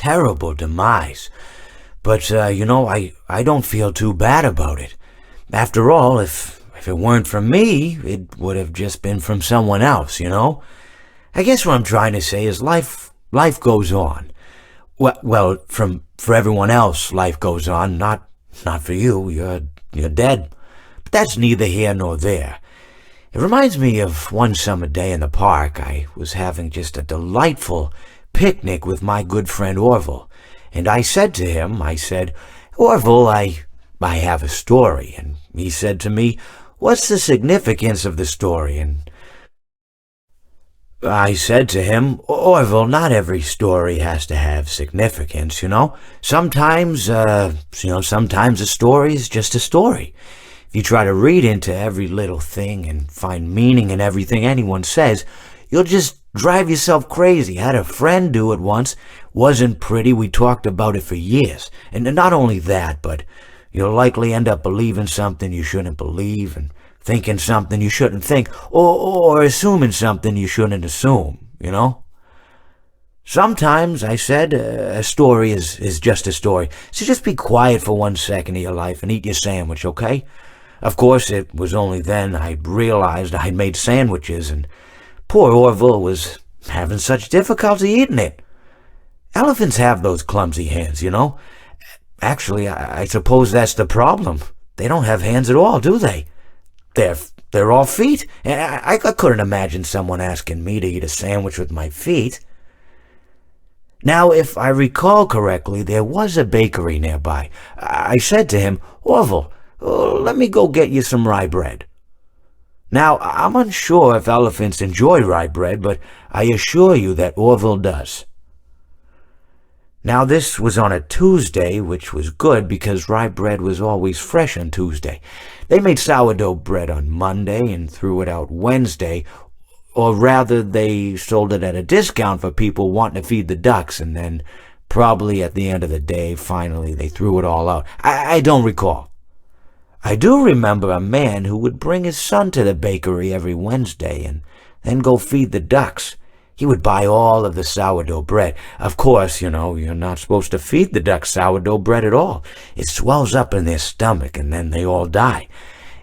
terrible demise. But, I don't feel too bad about it. After all, if it weren't from me, it would have just been from someone else, I guess what I'm trying to say is life goes on. Well, for everyone else, life goes on, not for you. You're dead. But that's neither here nor there. It reminds me of one summer day in the park. I was having just a delightful picnic with my good friend Orville, and I said to him, Orville, I have a story. And he said to me, what's the significance of the story? And I said to him, Orville, not every story has to have significance, Sometimes, sometimes a story is just a story. If you try to read into every little thing and find meaning in everything anyone says, you'll just drive yourself crazy. I had a friend do it once. Wasn't pretty. We talked about it for years. And not only that, but you'll likely end up believing something you shouldn't believe, and thinking something you shouldn't think, or assuming something you shouldn't assume, Sometimes, I said, a story is just a story. So just be quiet for 1 second of your life and eat your sandwich, okay? Of course, it was only then I realized I'd made sandwiches, and poor Orville was having such difficulty eating it. Elephants have those clumsy hands, Actually, I suppose that's the problem. They don't have hands at all, do they? They're all feet. I couldn't imagine someone asking me to eat a sandwich with my feet. Now, if I recall correctly, there was a bakery nearby. I said to him, Orville, let me go get you some rye bread. Now, I'm unsure if elephants enjoy rye bread, but I assure you that Orville does. Now, this was on a Tuesday, which was good because rye bread was always fresh on Tuesday. They made sourdough bread on Monday and threw it out Wednesday, or rather, they sold it at a discount for people wanting to feed the ducks, and then probably at the end of the day, finally, they threw it all out. I don't recall. I do remember a man who would bring his son to the bakery every Wednesday and then go feed the ducks. He would buy all of the sourdough bread. Of course, you're not supposed to feed the ducks sourdough bread at all. It swells up in their stomach and then they all die.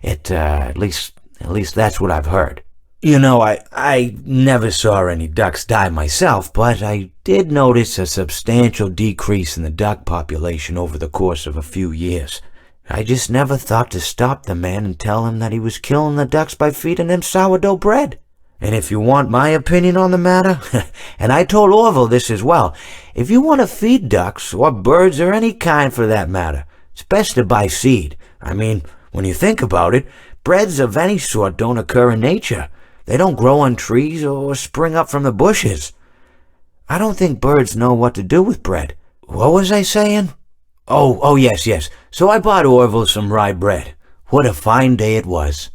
At least that's what I've heard. I never saw any ducks die myself, but I did notice a substantial decrease in the duck population over the course of a few years. I just never thought to stop the man and tell him that he was killing the ducks by feeding them sourdough bread. And if you want my opinion on the matter, and I told Orville this as well, if you want to feed ducks, or birds, or any kind for that matter, it's best to buy seed. I mean, when you think about it, breads of any sort don't occur in nature. They don't grow on trees or spring up from the bushes. I don't think birds know what to do with bread. What was I saying? Oh, yes. So I bought Orville some rye bread. What a fine day it was.